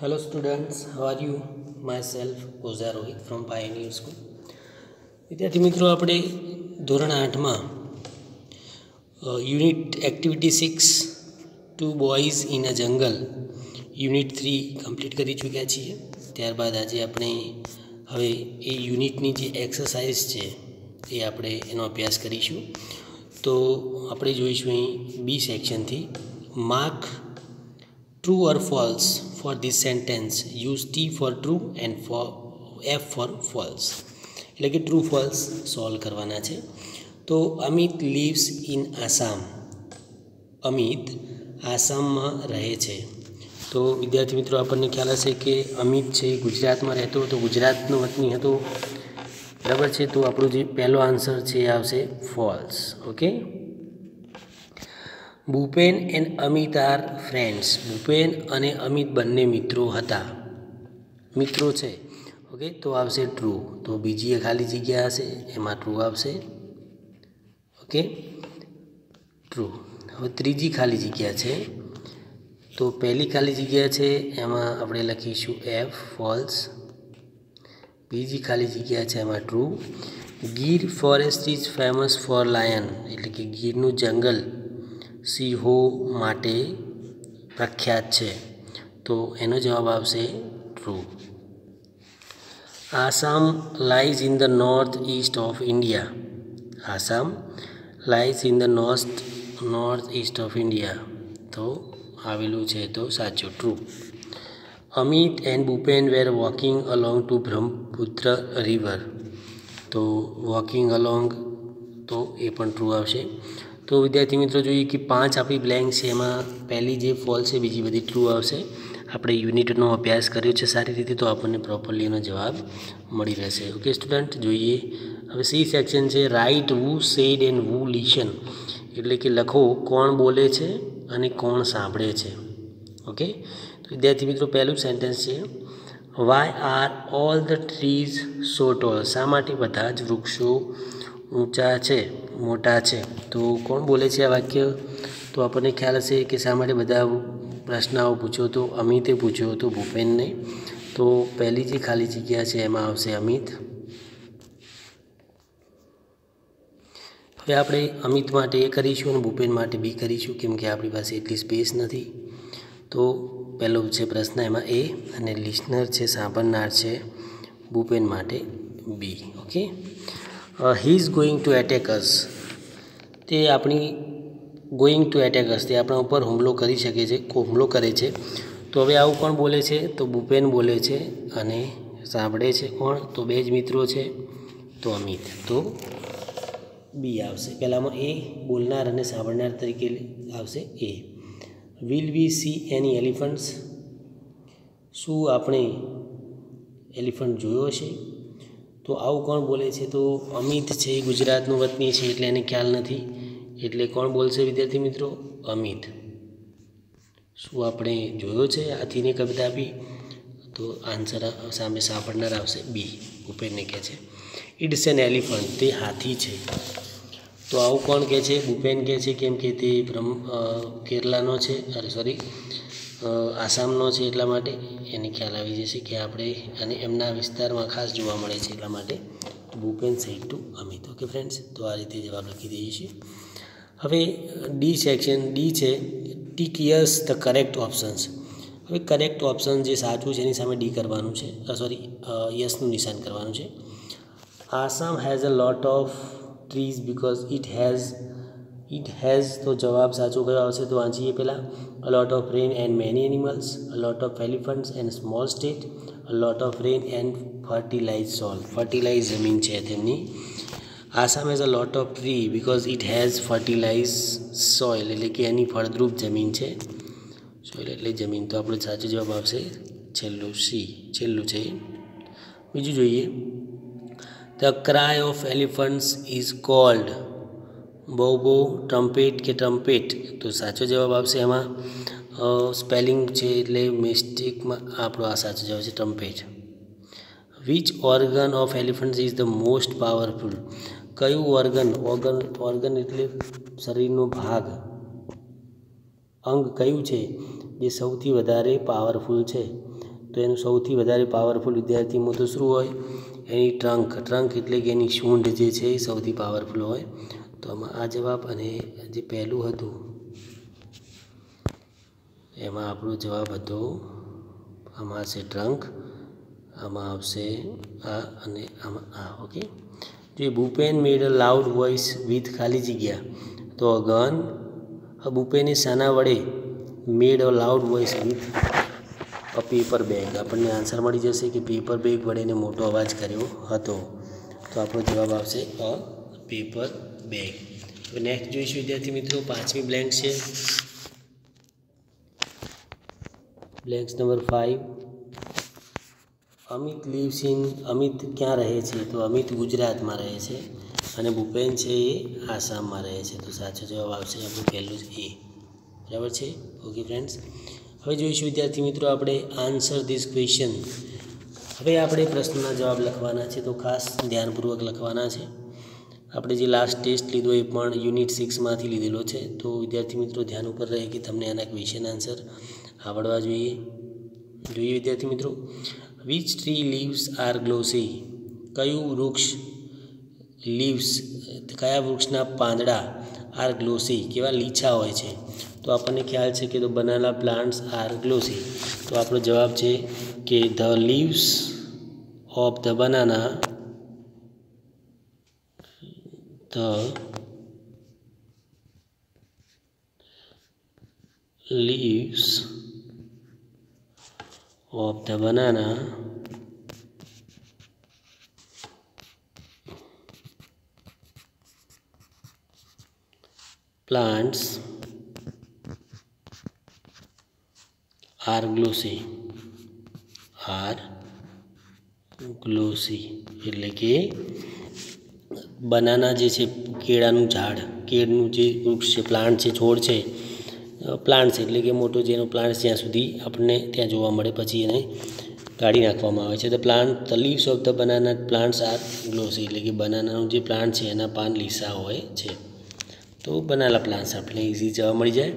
Hello students, how are you? Myself Oza Rohit from Pioneer School. વિદ્યાર્થી મિત્રો, આપણે ધોરણ 8માં unit activity 6 two boys in a jungle unit 3 complete કરી ચૂક્યા છીએ. ત્યારબાદ આજે આપણે હવે એ યુનિટની જે એક્સરસાઇઝ છે એ આપણે એનો અભ્યાસ કરીશું. તો આપણે જોઈશું અહીં બી સેક્શનથી mark true or false for this sentence. Use T for true and for F for false. એટલે કે ટ્રુ ફોલ્સ સોલ્વ કરવાના છે. તો અમિત લીવ્સ ઇન આસામ. અમિત આસામમાં રહે છે. તો વિદ્યાર્થી મિત્રો, આપણને ખ્યાલ હશે કે અમિત છે ગુજરાતમાં રહેતો હતો, ગુજરાતનો વતની હતો, બરાબર છે. તો આપણો જે પહેલો આન્સર છે એ આવશે false. Okay. Bhupen and Amit are friends. Bhupen અને અમિત બંને મિત્રો હતા, મિત્રો છે. ઓકે, તો આવશે ટ્રુ. તો બીજી ખાલી જગ્યા હશે એમાં ટ્રુ આવશે. Okay, true. હવે ત્રીજી ખાલી જગ્યા છે, તો પહેલી ખાલી જગ્યા છે એમાં આપણે લખીશું એફ ફોલ્સ. બીજી ખાલી જગ્યા છે એમાં true. Gir forest is famous for lion. એટલે કે ગીરનું જંગલ સિંહો માટે પ્રખ્યાત છે. તો એનો જવાબ આવશે true. Assam lies in the north east of India. Assam lies in the north east of India. તો આવેલું છે તો સાચું, true. Amit and Bhupen were walking along to Brahmaputra river. તો વોકિંગ અલોંગ, તો એ પણ ટ્રુ આવશે. તો વિદ્યાર્થી મિત્રો, જોઈએ કે 5 આપણી બ્લેન્ક છે, એમાં પહેલી જે ફોલ્સ છે બીજી બધી ટ્રુ આવશે. આપણે યુનિટનો અભ્યાસ કર્યો છે સારી રીતે, તો આપણને પ્રોપરલી એનો જવાબ મળી રહેશે. ઓકે સ્ટુડન્ટ, જોઈએ હવે સી સેક્શન છે write who said and who listen. એટલે કે લખો કોણ બોલે છે અને કોણ સાંભળે છે. ઓકે, તો વિદ્યાર્થી મિત્રો, પહેલું સેન્ટેન્સ છે why are all the trees so tall. શા માટે બધા જ વૃક્ષો ઊંચા છે, મોટા છે. તો કોણ બોલે છે આ વાક્ય? તો આપણને ખ્યાલ હશે કે શા માટે બધા પ્રશ્નો પૂછ્યો તો અમિતે પૂછ્યો હતો ભૂપેનને. તો પહેલી જે ખાલી જગ્યા છે એમાં આવશે અમિત. હવે આપણે અમિત માટે એ કરીશું અને ભૂપેન માટે બી કરીશું, કેમ કે આપણી પાસે એટલી સ્પેસ નથી. તો પહેલો છે પ્રશ્ન એમાં એ, અને લિસનર છે સાંભળનાર છે ભૂપેન માટે B. Okay, he is going to attack us. તે આપણી ગોઈંગ ટુ એટેક અસ, તે આપણા ઉપર હુમલો કરી શકે છે, હુમલો કરે છે. તો હવે આવું કોણ બોલે છે? તો ભૂપેન બોલે છે. અને સાંભળે છે કોણ? તો બે જ મિત્રો છે, તો અમિત. તો બી આવશે. પહેલાંમાં એ બોલનાર અને સાંભળનાર તરીકે આવશે A. Will we see any elephants. શું આપણે એલિફન્ટ જોયો હશે? તો આવું કોણ બોલે છે? તો અમિત છે, ગુજરાતનો વતની છે એટલે એને ખ્યાલ નથી, એટલે કોણ બોલશે વિદ્યાર્થી મિત્રો? અમિત. શું આપણે જોયો છે હાથીને કવિતા આપી? તો આન્સર સામે સાંભળનાર આવશે બી, ભૂપેનને કહે છે ઇટ્સ એન એલિફન્ટ. તે હાથી છે. તો આવું કોણ કહે છે? ભૂપેન કહે છે, કેમ કે તે કેરલાનો છે, આસામનો છે, એટલા માટે એને ખ્યાલ આવી જશે કે આપણે અને એમના વિસ્તારમાં ખાસ જોવા મળે છે, એટલા માટે Bhupen said to Amit. Okay friends, તો આ રીતે જવાબ લખી દઈએ છીએ. હવે ડી સેક્શન, ડી છે tick yes the correct options. હવે કરેક્ટ ઓપ્શન જે સાચું છે એની સામે ડી કરવાનું છે, યસનું નિશાન કરવાનું છે. Assam has a lot of trees because it has. તો જવાબ સાચો કયો આવશે? તો વાંચીએ પહેલાં. A lot of rain and many animals, a lot of elephants and small state, a lot of rain and fertilize soil. Fertilize જમીન છે તેમની. Assam has a lot of tree because it has fertilize soil. એટલે કે એની ફળદ્રુપ જમીન છે. Soil એટલે જમીન. તો આપણો સાચો જવાબ આવશે છેલ્લું સી, છેલ્લું છે. બીજું જોઈએ, the cry of elephants is called બહુ બહુ, ટ્રમ્પેટ કે ટ્રમ્પેટ. તો સાચો જવાબ આવશે એમાં સ્પેલિંગ છે એટલે મિસ્ટેકમાં આપણો આ સાચો જવાબ છે trumpet. Which organ of elephants is the most powerful. કયું ઓર્ગન એટલે શરીરનો ભાગ, અંગ કયું છે જે સૌથી વધારે પાવરફુલ છે? તો એનું સૌથી વધારે પાવરફુલ વિદ્યાર્થીમાં તો શું હોય? એની ટ્રંક એટલે કે એની સૂંઢ જે છે એ સૌથી પાવરફુલ હોય. તો આમાં આ જવાબ, અને જે પહેલું હતું એમાં આપણો જવાબ હતો, આમાં આવશે ટ્રંક, આમાં આવશે આ, અને આમાં આ. ઓકે, જો Bhupen made a loud voice with ખાલી જગ્યા, તો ગન. ભૂપેને શાના વડે made a loud voice with a paper bag? આપણને આન્સર મળી જશે કે પેપર બેગ વડે એને મોટો અવાજ કર્યો હતો. તો આપણો જવાબ આવશે અ પેપર બેગ. હવે નેક્સ્ટ જોઈશું વિદ્યાર્થી મિત્રો, 5મી બ્લેન્ક છે. Blanks number 5. અમિત ક્યાં રહે છે? તો અમિત ગુજરાતમાં રહે છે, અને ભૂપેન છે એ આસામમાં રહે છે. તો સાચો જવાબ આવશે આપણું પહેલું જ એ. બરાબર છે? ઓકે ફ્રેન્ડ્સ, હવે જોઈશું વિદ્યાર્થી મિત્રો આપણે આન્સર ધીસ ક્વેશ્ચન. હવે આપણે પ્રશ્નના જવાબ લખવાના છે, તો ખાસ ધ્યાનપૂર્વક લખવાના છે. આપણે જે લાસ્ટ ટેસ્ટ લીધો એ પણ યુનિટ 6માંથી લીધેલો છે. તો વિદ્યાર્થી મિત્રો ધ્યાન ઉપર રહે કે તમને આના ક્વેશ્ચન આન્સર આવડવા જોઈએ. વિદ્યાર્થી મિત્રો, which tree leaves are glossy? કયા વૃક્ષના પાંદડા આર ગ્લોસી, કેવા લીછા હોય છે? તો આપણને ખ્યાલ છે કે તો બનાના પ્લાન્ટ્સ આર ગ્લોસી. તો આપણો જવાબ છે કે the leaves of the banana, leaves of the banana plants are glossy. એટલે કે બનાના જે છે, કેળાનું ઝાડ, કેળનું જે વૃક્ષ છે, પ્લાન્ટ છે, છોડ છે, પ્લાન્ટ્સ એટલે કે મોટો જેનો પ્લાન્ટ્સ જ્યાં સુધી આપણને ત્યાં જોવા મળે પછી એને કાઢી નાખવામાં આવે છે. The leaves of the banana plants are glossy, એટલે કે બનાનાનું જે પ્લાન્ટ છે એના પાન લીસા હોય છે. તો બનાના પ્લાન્ટ્સ આપણે ઇઝી જવાબ મળી જાય.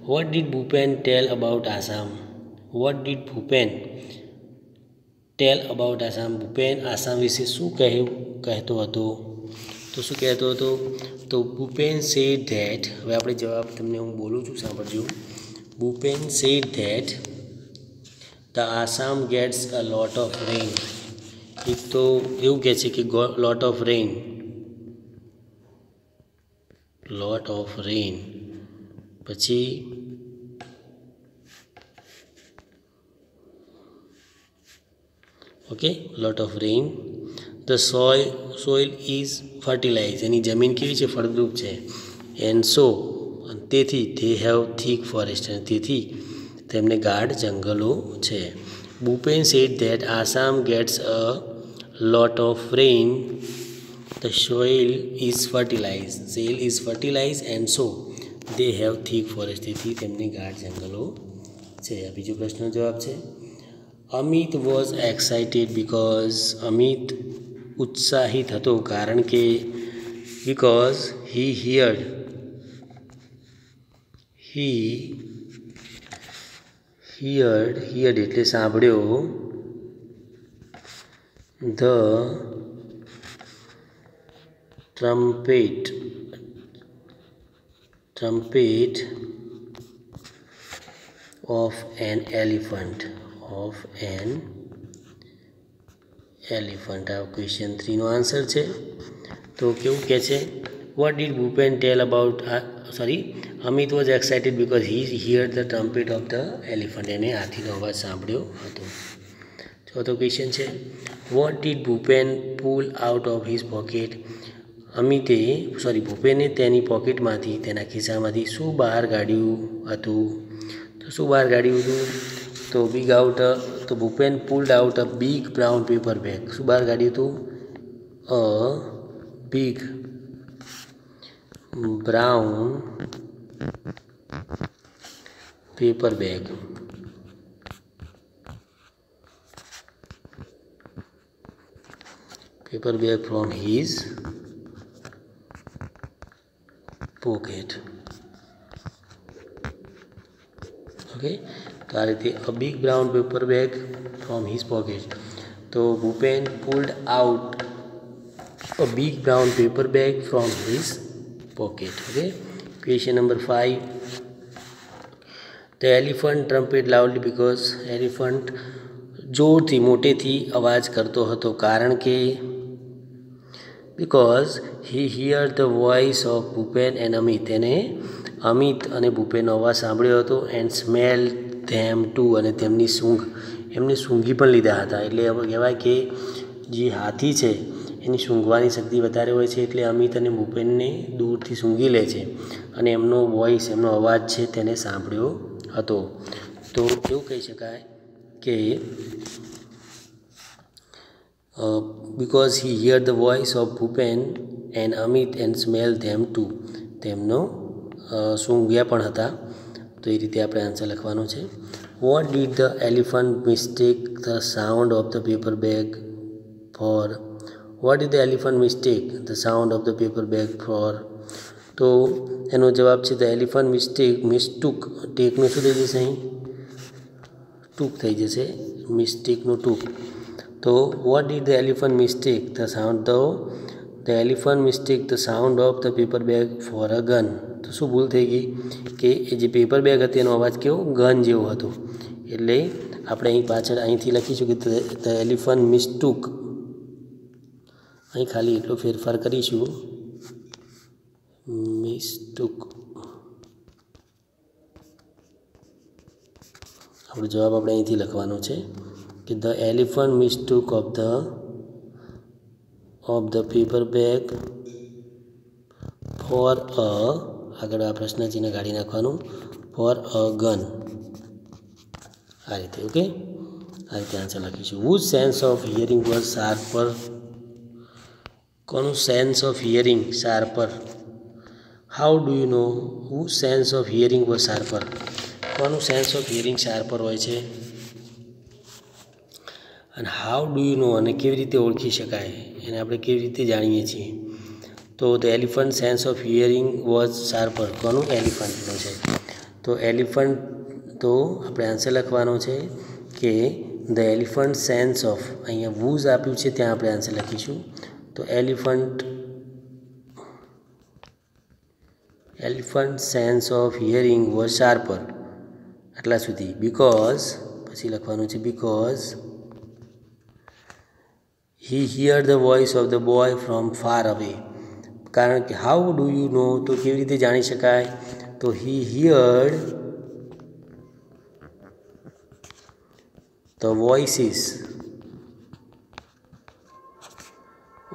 What did Bhupen tell about Assam? Bhupen Assam વિશે શું કહેતો હતો? તો શું કહેતો હતો? તો ભૂપેન સેડ ધેટ, હવે આપણે જવાબ તમને હું બોલું છું, સાંભળજો. Bhupen said that the Assam gets a lot of rain. એક તો એવું કહે છે કે લોટ ઓફ રેઇન, પછી okay, lot of rain. The soil is fertilize, એની જમીન કેવી છે? ફળદ્રુપ છે. એન્ડ સો, તેથી ધે હેવ થીક ફોરેસ્ટ, તેથી તેમને ગાઢ જંગલો છે. Bhupen said that Assam gets a lot of rain, the soil is fertilise and so they have thick forest, તેથી તેમને ગાઢ જંગલો છે. આ બીજો પ્રશ્નનો જવાબ છે. Amit was excited because, Amit ઉત્સાહિત હતો કારણ કે બિકોઝ હી હિયર્ડ એટલે સાંભળ્યો, the trumpet of an elephant. આ ક્વેશ્ચન 3નો આન્સર છે. તો કેવું કહે છે? What did Bhupen tell about, Amit was excited because he heard the trumpet of the elephant, એને હાથીનો અવાજ સાંભળ્યો હતો. ચોથો ક્વેશ્ચન છે, what did Bhupen pull out of his pocket? ભૂપેને તેની પોકેટમાંથી, તેના ખિસ્સામાંથી શું બહાર કાઢ્યું હતું? તો શું બહાર કાઢ્યું હતું? તો Bhupen pulled out a big brown paper bag. શું બહાર કાઢ્યું હતું? A big brown paper bag. From his pocket. Okay, તો આ રીતે a big brown paper bag from his pocket. તો Bhupen pulled out a big brown paper bag from his pocket. Okay, question number 5. The elephant trumpet loudly because elephant જોરથી મોટેથી અવાજ કરતો હતો કારણ કે because he hear the voice of Bhupen and Amit. તેને અમિત અને ભૂપેનનો અવાજ સાંભળ્યો હતો. એન્ડ સ્મેલ ધેમ ટુ, અને તેમની સૂંઘ, એમને સૂંઘી પણ લીધા હતા. એટલે કહેવાય કે જે હાથી છે એની સૂંઘવાની શક્તિ વધારે હોય છે, એટલે અમિત અને ભૂપેનને દૂરથી સૂંઘી લે છે અને એમનો વોઇસ, એમનો અવાજ છે તેને સાંભળ્યો હતો. તો એવું કહી શકાય કે because he heard the voice of Bhupen and Amit and smelled them too. તેમનો સૂંઘ્યા પણ હતા. તો એ રીતે આપણે આન્સર લખવાનો છે. What did the elephant mistake the sound of the paper bag for? What did the elephant mistake the sound of the paper bag for? તો એનો જવાબ છે ધ એલિફન્ટ મિસ્ટુક. ટેકનું શું થઈ જશે? અહીં ટૂંક થઈ જશે, મિસ્ટેકનું ટૂંક. તો what did the elephant mistake the sound the elephant mistake the sound of the paper bag for a gun. તો શું ભૂલ થઈ ગઈ કે એ જે પેપર બેગ હતી એનો અવાજ કેવો? ગન જેવો હતો. એટલે આપણે અહીં પાછળ અહીંથી લખીશું કે ધ એલિફન્ટ મિસ્ટુક. અહીં ખાલી એટલો ફેરફાર કરીશું, મિસ્ટુક. આપણો જવાબ આપણે અહીંથી લખવાનો છે કે the elephant mistook of the paper bag for a, આગળ આ પ્રશ્ન ચિહ્ન કાઢી નાખવાનું, ફોર અ ગન. આ રીતે. ઓકે, આ રીતે આન્સર લખીશું. Whose sense of hearing was sharper. કોનું sense of hearing sharper? How do you know whose sense of hearing was sharper? કોનું સેન્સ ઓફ હિયરિંગ શાર્પર હોય છે? અને હાઉ ડુ યુ નો, અને કેવી રીતે ઓળખી શકાય, એને આપણે કેવી રીતે જાણીએ છીએ? તો the elephant sense of hearing was sharper. કોનું? એલિફન્ટનું છે. તો એલિફન્ટ, તો આપણે આન્સર લખવાનો છે કે ધ એલિફન્ટ સેન્સ ઓફ, અહીંયા વૂઝ આપ્યું છે ત્યાં આપણે આન્સર લખીશું. તો elephant sense of hearing was sharper. આટલા સુધી. બીકોઝ, પછી લખવાનું છે because he hear the voice of the boy from far away. કારણ કે હાઉ ડુ યુ નો, તો કેવી રીતે જાણી શકાય? તો he heard the voices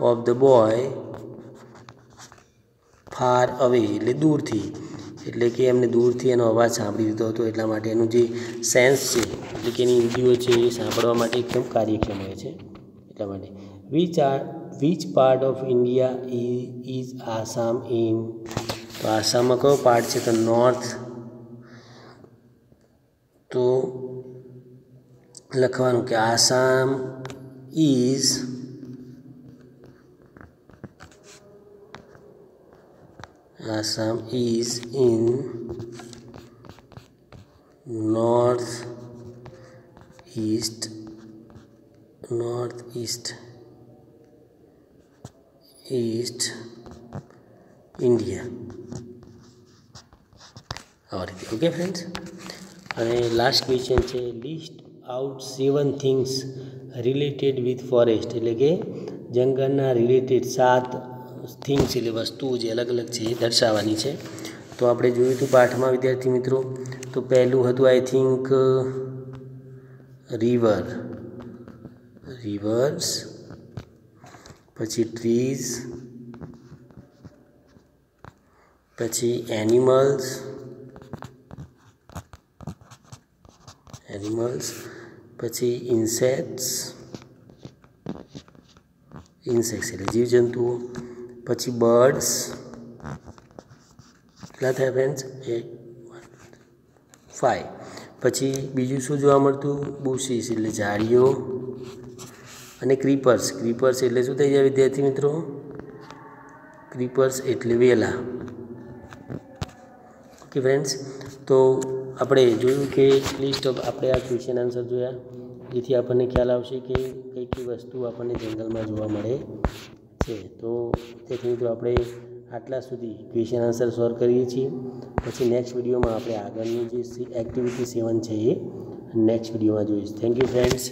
of the boy far away, એટલે દૂરથી. એટલે કે એમને દૂરથી એનો અવાજ સાંભળી લીધો હતો. એટલા માટે એનું જે સેન્સ છે, એટલે કે એની ઇન્દ્રિયો છે એ સાંભળવા માટે એકદમ કાર્યક્ષમ હોય છે. એટલા માટે. Which part of India is Assam in? તો આસામમાં કયો પાર્ટ છે? તો નોર્થ. તો લખવાનું કે Assam is in north east India. આ રીતે. ઓકે ફ્રેન્ડ્સ, અને લાસ્ટ ક્વેશ્ચન છે list out 7 things related with forest. એટલે કે જંગલના રિલેટેડ 7 થિંગ્સ, એટલે વસ્તુઓ જે અલગ અલગ છે એ દર્શાવવાની છે. તો આપણે જોયું હતું પાઠમાં વિદ્યાર્થી મિત્રો. તો પહેલું હતું આઈ થિંક રિવર્સ, પછી ટ્રીઝ, પછી એનિમલ્સ, પછી ઇન્સેક્ટ્સ એટલે જીવજંતુઓ, પછી બર્ડ્સ. કેટલા થયા ફ્રેન્ડ્સ? 5. પછી બીજું શું જોવા મળતું? બુશીસ એટલે ઝાડીઓ, અને ક્રીપર્સ એટલે શું થઈ જાય વિદ્યાર્થી મિત્રો? ક્રીપર્સ એટલે વેલા. ઓકે ફ્રેન્ડ્સ, તો આપણે જોયું કે લિસ્ટ ઓફ આપણે આ ક્વેશ્ચન આન્સર જોયા, જેથી આપણને ખ્યાલ આવશે કે કઈ કઈ વસ્તુ આપણને જંગલમાં જોવા મળે છે. તો તેથી મિત્રો આપણે આટલા સુધી ક્વેશ્ચન આન્સર સોલ્વ કરીએ છીએ. પછી નેક્સ્ટ વિડીયોમાં આપણે આગળની જે એક્ટિવિટી 7 છે એ નેક્સ્ટ વિડીયોમાં જોઈશું. Thank you friends.